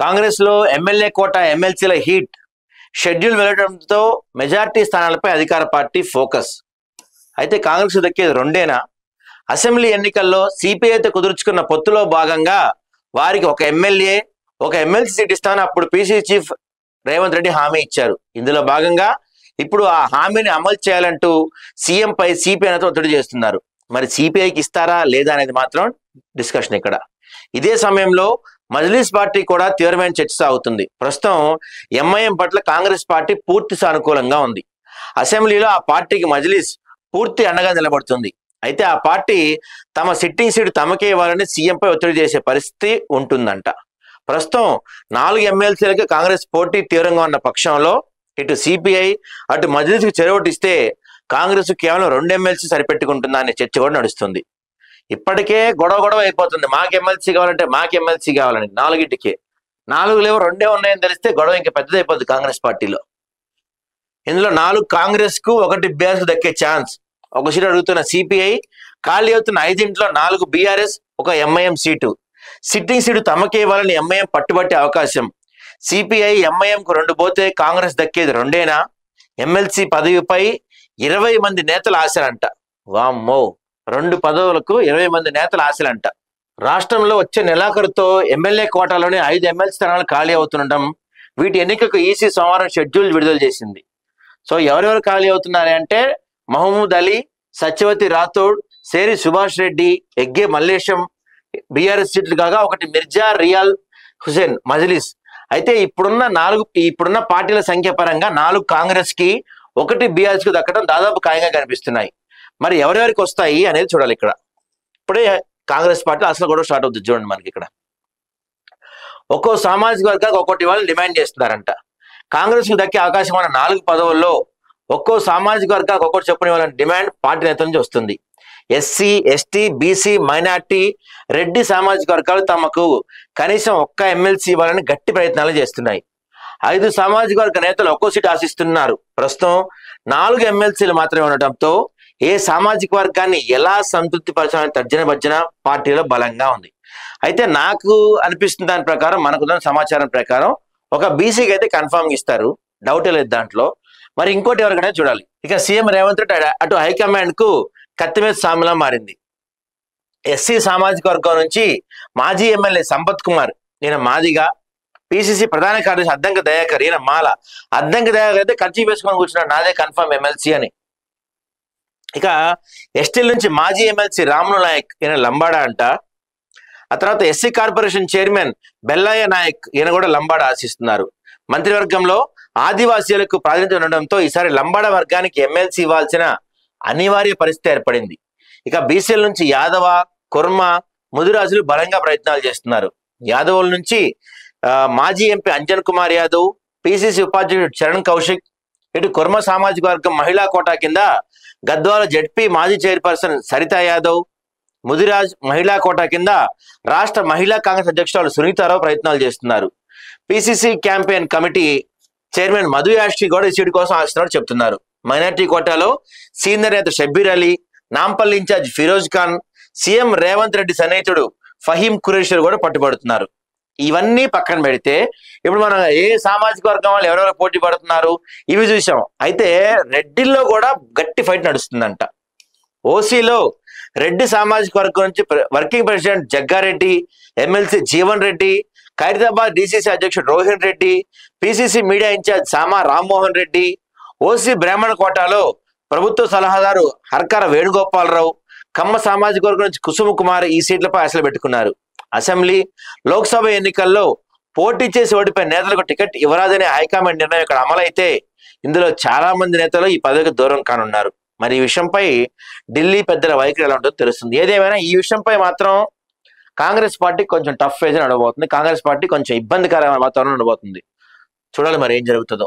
కాంగ్రెస్ లో ఎమ్మెల్యే కోట ఎమ్మెల్సీల heat schedule వెళ్లడంతో majority స్థానాలపై అధికార పార్టీ ఫోకస్. అయితే కాంగ్రెస్ దక్కేది రెండేనా? అసెంబ్లీ ఎన్నికల్లో సిపిఐతో కుదుర్చుకున్న పొత్తులో భాగంగా వారికి ఒక ఎమ్మెల్యే ఒక ఎమ్మెల్సీ సీట్ ఇస్తానని అప్పుడు పిసిసి చీఫ్ రేవంత్ రెడ్డి హామీ ఇచ్చారు. ఇందులో భాగంగా ఇప్పుడు ఆ హామీని అమలు చేయాలంటూ సీఎం పై సిపిఐ నేతలు ఒత్తిడి చేస్తున్నారు. మరి సిపిఐకి ఇస్తారా లేదా అనేది మాత్రం డిస్కషన్ ఇక్కడ. ఇదే సమయంలో మజ్లిస్ పార్టీ కూడా తీవ్రమైన చర్చ సాగుతుంది. ప్రస్తుతం ఎంఐఎం పట్ల కాంగ్రెస్ పార్టీ పూర్తి సానుకూలంగా ఉంది. అసెంబ్లీలో ఆ పార్టీకి మజ్లిస్ పూర్తి అండగా నిలబడుతుంది. అయితే ఆ పార్టీ తమ సిట్టింగ్ సీటు తమకే ఇవ్వాలని సీఎంపై ఒత్తిడి చేసే పరిస్థితి ఉంటుందంట. ప్రస్తుతం 4 ఎమ్మెల్సీలకు కాంగ్రెస్ పోటీ తీవ్రంగా ఉన్న పక్షంలో ఇటు సిపిఐ అటు మజ్లిస్కు చెరవటిస్తే కాంగ్రెస్ కేవలం 2 ఎమ్మెల్సీ సరిపెట్టుకుంటుందా అనే చర్చ కూడా నడుస్తుంది. ఇప్పటికే గొడవ అయిపోతుంది. మాకు ఎమ్మెల్సీ కావాలంటే మాకు ఎమ్మెల్సీ కావాలని 4టికే 4 లేవు 2 ఉన్నాయని తెలిస్తే గొడవ ఇంకా పెద్దదైపోద్ది కాంగ్రెస్ పార్టీలో. ఇందులో 4 కాంగ్రెస్ కు 1 బీఆర్ఎస్ దక్కే ఛాన్స్. ఒక సీటు అడుగుతున్న సిపిఐ, ఖాళీ అవుతున్న 5 4 BRS, 1 MIM seat. Sitting seat తమకే ఇవ్వాలని ఎంఐఎం పట్టుబట్టే అవకాశం. సిపిఐ ఎంఐఎంకు 2 పోతే కాంగ్రెస్ దక్కేది 2ఏనా? ఎమ్మెల్సీ పదవిపై 20 మంది నేతల ఆశలంట. వామ్మో, 2 పదవులకు 20 మంది నేతల ఆశలంట. రాష్ట్రంలో వచ్చే నెలాఖరుతో ఎమ్మెల్యే కోటాలోని 5 ఎమ్మెల్సీ స్థానాలు ఖాళీ అవుతుండటం, వీటి ఎన్నికకు ఈసీ సోమవారం షెడ్యూల్ విడుదల చేసింది. సో ఎవరెవరు ఖాళీ అవుతున్నారే అంటే మహమూద్ అలీ, సత్యవతి రాథోడ్, సేరి సుభాష్ రెడ్డి, ఎగ్గే మల్లేశం బీఆర్ఎస్ సీట్లు కాగా 1 మిర్జా రియాల్ హుసేన్ మజ్లిస్. అయితే ఇప్పుడున్న పార్టీల సంఖ్య పరంగా 4 కాంగ్రెస్ కి 1 బీఆర్ఎస్ కు దక్కడం దాదాపు ఖాయంగా కనిపిస్తున్నాయి. మరి ఎవరెవరికి వస్తాయి అనేది చూడాలి. ఇక్కడ ఇప్పుడే కాంగ్రెస్ పార్టీ అసలు కూడా స్టార్ట్ అవుతుంది. చూడండి, మనకి ఇక్కడ ఒక్కో సామాజిక వర్గానికి ఒక్కొక్కటి వాళ్ళు డిమాండ్ చేస్తున్నారంట. కాంగ్రెస్ కు దక్కే అవకాశం ఉన్న 4 పదవుల్లో ఒక్కో సామాజిక వర్గానికి ఒక్కొక్కటి చెప్పని వాళ్ళని డిమాండ్ పార్టీ నేతల నుంచి వస్తుంది. SC, ST, BC, minority, Reddy సామాజిక వర్గాలు తమకు కనీసం 1 ఎమ్మెల్సీ ఇవ్వాలని గట్టి ప్రయత్నాలు చేస్తున్నాయి. 5 సామాజిక వర్గ నేతలు ఒక్కో సీటు ఆశిస్తున్నారు. ప్రస్తుతం 4 ఎమ్మెల్సీలు మాత్రమే ఉండటంతో ఏ సామాజిక వర్గాన్ని ఎలా సంతృప్తి పరచాలని తర్జన భర్జన పార్టీలో బలంగా ఉంది. అయితే నాకు అనిపిస్తున్న దాని ప్రకారం, మనకున్న సమాచారం ప్రకారం ఒక బీసీకి అయితే కన్ఫామ్ ఇస్తారు, డౌటే లేదు దాంట్లో. మరి ఇంకోటి ఎవరికైనా చూడాలి. ఇక సీఎం రేవంత్ రెడ్డి అటు హైకమాండ్ కు కత్తి మీద సామిలా మారింది. ఎస్సీ సామాజిక వర్గం నుంచి మాజీ ఎమ్మెల్యే సంపత్ కుమార్, ఈయన మాదిగా, పిసిసి ప్రధాన కార్యదర్శి అద్దంకి దయాకర్, ఈయన మాల. అద్దంకి దయాకర్ అయితే ఖర్చు వేసుకొని కూర్చున్నాడు, నాదే కన్ఫర్మ్ ఎమ్మెల్సీ అని. ఇక ఎస్టీల నుంచి మాజీ ఎమ్మెల్సీ రాములు నాయక్, ఈయన లంబాడా అంట. ఆ తర్వాత SC corporation chairman Bellaiah Naik, ఈయన కూడా లంబాడా ఆశిస్తున్నారు. మంత్రివర్గంలో ఆదివాసీలకు ప్రాధాన్యత ఉండడంతో ఈసారి లంబాడా వర్గానికి ఎమ్మెల్సీ ఇవ్వాల్సిన అనివార్య పరిస్థితి ఏర్పడింది. ఇక బీసీల నుంచి యాదవ, కుర్మ, ముదిరాజులు బలంగా ప్రయత్నాలు చేస్తున్నారు. యాదవుల నుంచి మాజీ ఎంపీ అంజన్ కుమార్ యాదవ్, పిసిసి ఉపాధ్యక్షుడు చరణ్ కౌశిక్, ఇటు కుర్మ సామాజిక వర్గం మహిళా కోటా కింద గద్వాల జడ్పీ మాజీ చైర్పర్సన్ సరితా యాదవ్, ముదిరాజ్ మహిళా కోటా కింద రాష్ట్ర మహిళా కాంగ్రెస్ అధ్యక్షురాలు సునీతారావు ప్రయత్నాలు చేస్తున్నారు. PCC campaign committee chairman Madhu Yaskhi కూడా ఈ సీటు కోసం ఆశిస్తున్నట్టు చెప్తున్నారు. మైనార్టీ కోటాలో సీనియర్ నేత షబ్బీర్ అలీ, నాంపల్లి ఇన్ఛార్జ్ ఫిరోజ్ ఖాన్, సీఎం రేవంత్ రెడ్డి సన్నిహితుడు ఫహీం ఖురేషి కూడా పట్టుబడుతున్నారు. ఇవన్నీ పక్కన పెడితే ఇప్పుడు మనం ఏ సామాజిక వర్గం వాళ్ళు ఎవరెవరు పోటీ పడుతున్నారు ఇవి చూసాం. అయితే రెడ్డిల్లో కూడా గట్టి ఫైట్ నడుస్తుందంట. ఓసీలో రెడ్డి సామాజిక వర్గం నుంచి working president Jaggareddy, MLC Jeevan Reddy, Khairatabad DCC అధ్యక్షుడు Rohin Reddy, PCC media in-charge Sama Rammohan Reddy, OC బ్రాహ్మణ కోటాలో ప్రభుత్వ సలహాదారు హర్కర వేణుగోపాలరావు, కమ్మ సామాజిక వర్గం నుంచి కుసుమ కుమార్ ఈ సీట్లపై ఆశలు పెట్టుకున్నారు. అసెంబ్లీ, లోక్సభ ఎన్నికల్లో పోటీ చేసి ఓడిపోయిన నేతలకు టికెట్ ఇవ్వరాదనే హైకమాండ్ నిర్ణయం ఇక్కడ అమలైతే ఇందులో చాలా మంది నేతలు ఈ పదవికి దూరం కానున్నారు. మరి ఈ విషయంపై ఢిల్లీ పెద్దల వైఖరి ఎలా ఉంటుందో తెలుస్తుంది. ఏదేమైనా ఈ విషయంపై మాత్రం కాంగ్రెస్ పార్టీ కొంచెం టఫ్ ఫేజ్ నడబోతుంది. కాంగ్రెస్ పార్టీ కొంచెం ఇబ్బందికరమైన వాతావరణం నడబోతుంది. చూడాలి మరి ఏం జరుగుతుందో.